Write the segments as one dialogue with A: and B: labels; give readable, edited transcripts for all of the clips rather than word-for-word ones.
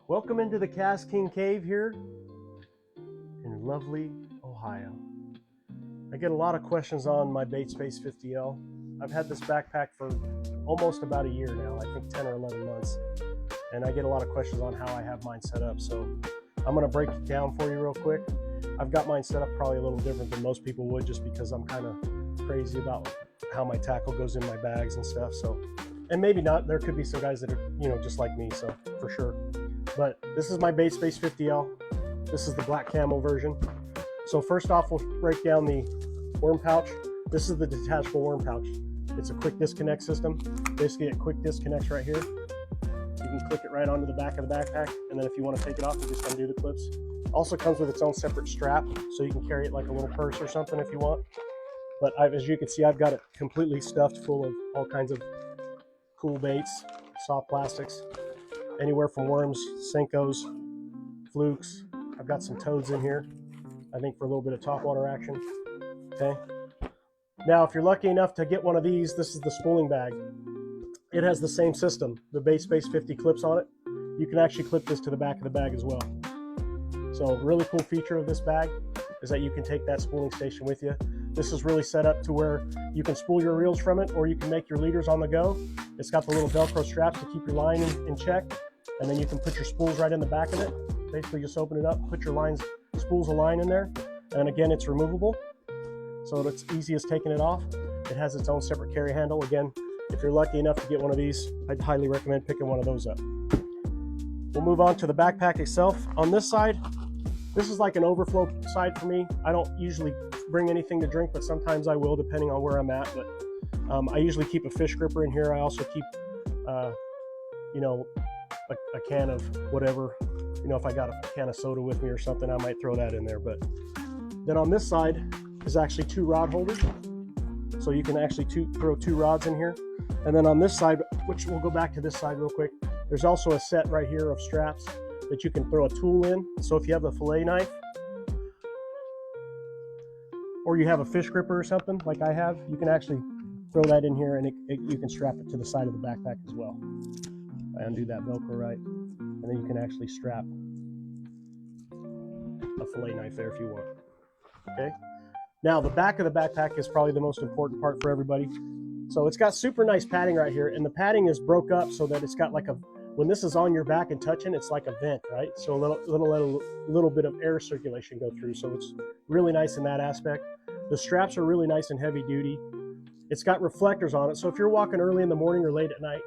A: Welcome into the Kastking Cave here in lovely Ohio. I get a lot of questions on my Baitspace 50L. I've had this backpack for almost about a year now, I think 10 or 11 months. And I get a lot of questions on how I have mine set up. So I'm gonna break it down for you real quick. I've got mine set up probably a little different than most people would, just because I'm kind of crazy about how my tackle goes in my bags and stuff. So, and maybe not, there could be some guys that are, just like me, so for sure. But this is my Baitspace 50L. This is the black camo version. So first off, we'll break down the worm pouch. This is the detachable worm pouch. It's a quick disconnect system. Basically, it quick disconnects right here. You can click it right onto the back of the backpack, and then if you want to take it off, you just undo the clips. Also comes with its own separate strap, so you can carry it like a little purse or something if you want. But as you can see, I've got it completely stuffed full of all kinds of cool baits, soft plastics, anywhere from worms, Senkos, flukes. I've got some toads in here, I think for a little bit of topwater action. Okay. Now, if you're lucky enough to get one of these, this is the spooling bag. It has the same system, the Baitspace 50 clips on it. You can actually clip this to the back of the bag as well. So a really cool feature of this bag is that you can take that spooling station with you. This is really set up to where you can spool your reels from it, or you can make your leaders on the go. It's got the little Velcro straps to keep your line in check, and then you can put your spools right in the back of it. Basically just open it up, put your spools of line in there, and again, it's removable. So it's easy as taking it off. It has its own separate carry handle. Again, if you're lucky enough to get one of these, I'd highly recommend picking one of those up. We'll move on to the backpack itself. On this side, this is like an overflow side for me. I don't usually bring anything to drink, but sometimes I will, depending on where I'm at. But I usually keep a fish gripper in here. I also keep, a can of whatever. If I got a can of soda with me or something, I might throw that in there. But then on this side is actually two rod holders. So you can actually throw two rods in here. And then on this side, which we'll go back to this side real quick, there's also a set right here of straps that you can throw a tool in. So if you have a fillet knife, or you have a fish gripper or something like I have, you can actually throw that in here, and you can strap it to the side of the backpack as well. I undo that Velcro right, and then you can actually strap a fillet knife there if you want. Okay. Now the back of the backpack is probably the most important part for everybody. So it's got super nice padding right here, and the padding is broke up so that it's got like when this is on your back and touching, it's like a vent, right? So a little bit of air circulation go through. So it's really nice in that aspect. The straps are really nice and heavy duty. It's got reflectors on it. So if you're walking early in the morning or late at night,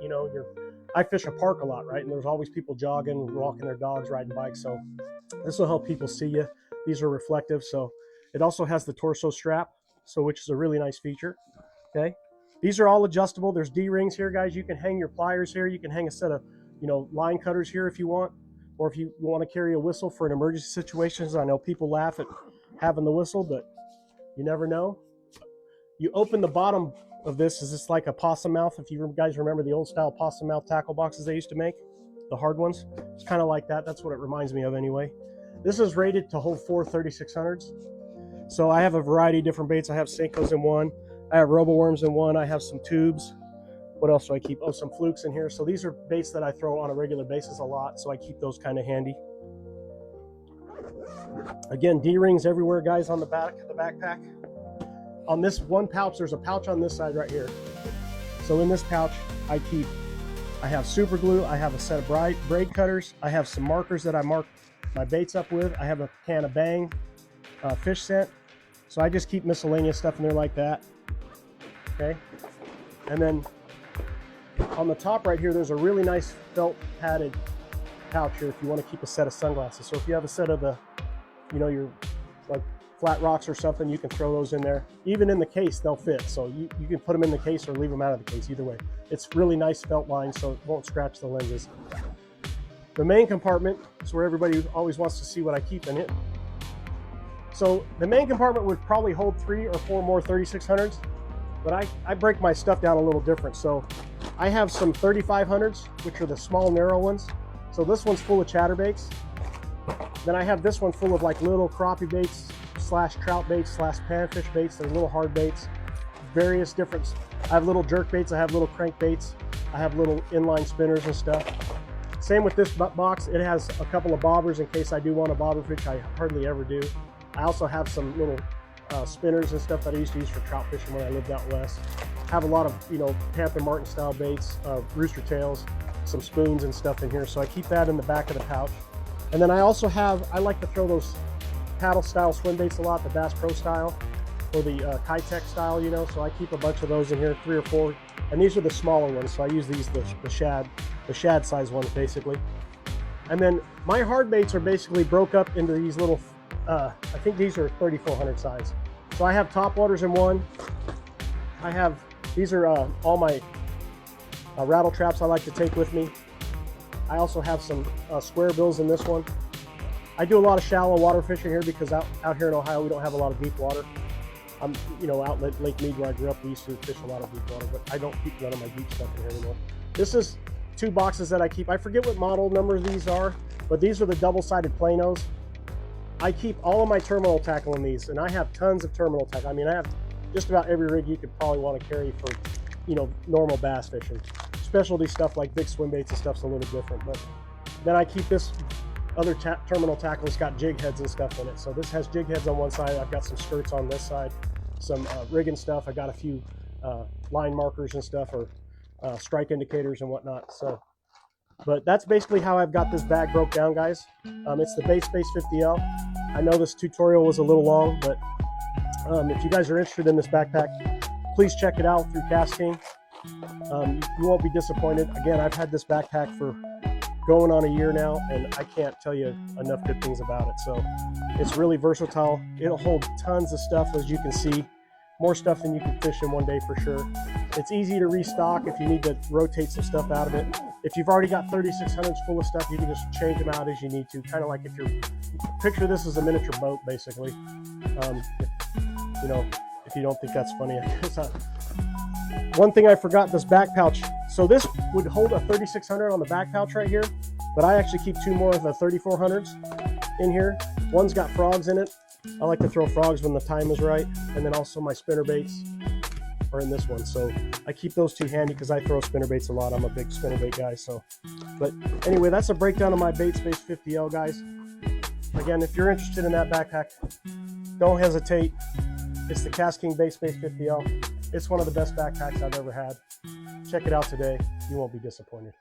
A: I fish a park a lot, right? And there's always people jogging, walking their dogs, riding bikes. So this will help people see you. These are reflective. So it also has the torso strap, which is a really nice feature. Okay. These are all adjustable. There's D-rings here, guys. You can hang your pliers here. You can hang a set of, line cutters here if you want, or if you want to carry a whistle for an emergency situations. I know people laugh at having the whistle, but you never know. You open the bottom of this, is this like a possum mouth? If you guys remember the old style possum mouth tackle boxes they used to make, the hard ones, it's kind of like that. That's what it reminds me of anyway. This is rated to hold 4 3600s. So I have a variety of different baits. I have Senkos in one. I have robo worms in one. I have some tubes. What else do I keep? Oh, some flukes in here. So these are baits that I throw on a regular basis a lot. So I keep those kind of handy. Again, D-rings everywhere, guys, on the back of the backpack. On this one pouch, there's a pouch on this side right here. So in this pouch, I have super glue. I have a set of braid cutters. I have some markers that I mark my baits up with. I have a can of Bang fish scent. So I just keep miscellaneous stuff in there like that. Okay. And then on the top right here, there's a really nice felt padded pouch here if you want to keep a set of sunglasses. So if you have a set of your like flat rocks or something, you can throw those in there. Even in the case, they'll fit. So you can put them in the case or leave them out of the case, either way. It's really nice felt line, so it won't scratch the lenses. The main compartment is where everybody always wants to see what I keep in it. So the main compartment would probably hold 3 or 4 more 3600s, but I break my stuff down a little different. So I have some 3500s, which are the small narrow ones. So this one's full of chatterbaits. Then I have this one full of like little crappie baits / trout baits / panfish baits. They're little hard baits, various different. I have little jerk baits. I have little crank baits. I have little inline spinners and stuff. Same with this box. It has a couple of bobbers in case I do want a bobber fish. I hardly ever do. I also have some little spinners and stuff that I used to use for trout fishing when I lived out west. I have a lot of, you know, Hampton Martin style baits, rooster tails, some spoons and stuff in here. So I keep that in the back of the pouch. And then I also have, I like to throw those paddle style swim baits a lot, the Bass Pro style or the Kitech style, you know. So I keep a bunch of those in here, 3 or 4. And these are the smaller ones. So I use these, the shad size ones basically. And then my hard baits are basically broke up into these little, I think these are 3400 size. So I have top waters in one. I have, these are all my rattle traps I like to take with me. I also have some square bills in this one. I do a lot of shallow water fishing here because out here in Ohio we don't have a lot of deep water. I'm, you know, out Lake Mead where I grew up, we used to fish a lot of deep water, but I don't keep none of my deep stuff in here anymore. This is 2 boxes that I keep. I forget what model number these are, but these are the double-sided planos. I keep all of my terminal tackle in these, and I have tons of terminal tackle. I mean, I have just about every rig you could probably want to carry for, you know, normal bass fishing. Specialty stuff like big swim baits and stuff's a little different, but then I keep this other terminal tackle. It's got jig heads and stuff in it. So this has jig heads on one side. I've got some skirts on this side, some rigging stuff. I got a few line markers and stuff, or strike indicators and whatnot. So, but that's basically how I've got this bag broke down, guys. It's the Baitspace 50L. I know this tutorial was a little long, but if you guys are interested in this backpack, please check it out through Kastking. You won't be disappointed. Again, I've had this backpack for going on a year now, and I can't tell you enough good things about it. So it's really versatile. It'll hold tons of stuff, as you can see. More stuff than you can fish in one day for sure. It's easy to restock if you need to rotate some stuff out of it. If you've already got 3600s full of stuff, you can just change them out as you need to. Kind of like if you're, picture this as a miniature boat, basically. You know, if you don't think that's funny, I guess. One thing I forgot, this back pouch. So this would hold a 3600 on the back pouch right here, but I actually keep 2 more of the 3400s in here. One's got frogs in it. I like to throw frogs when the time is right, and then also my spinner baits are in this one. So I keep those 2 handy because I throw spinner baits a lot. I'm a big spinner bait guy. So, but anyway, that's a breakdown of my Baitspace 50L, guys. Again, if you're interested in that backpack, don't hesitate. It's the Kastking Baitspace 50L. It's one of the best backpacks I've ever had. Check it out today. You won't be disappointed.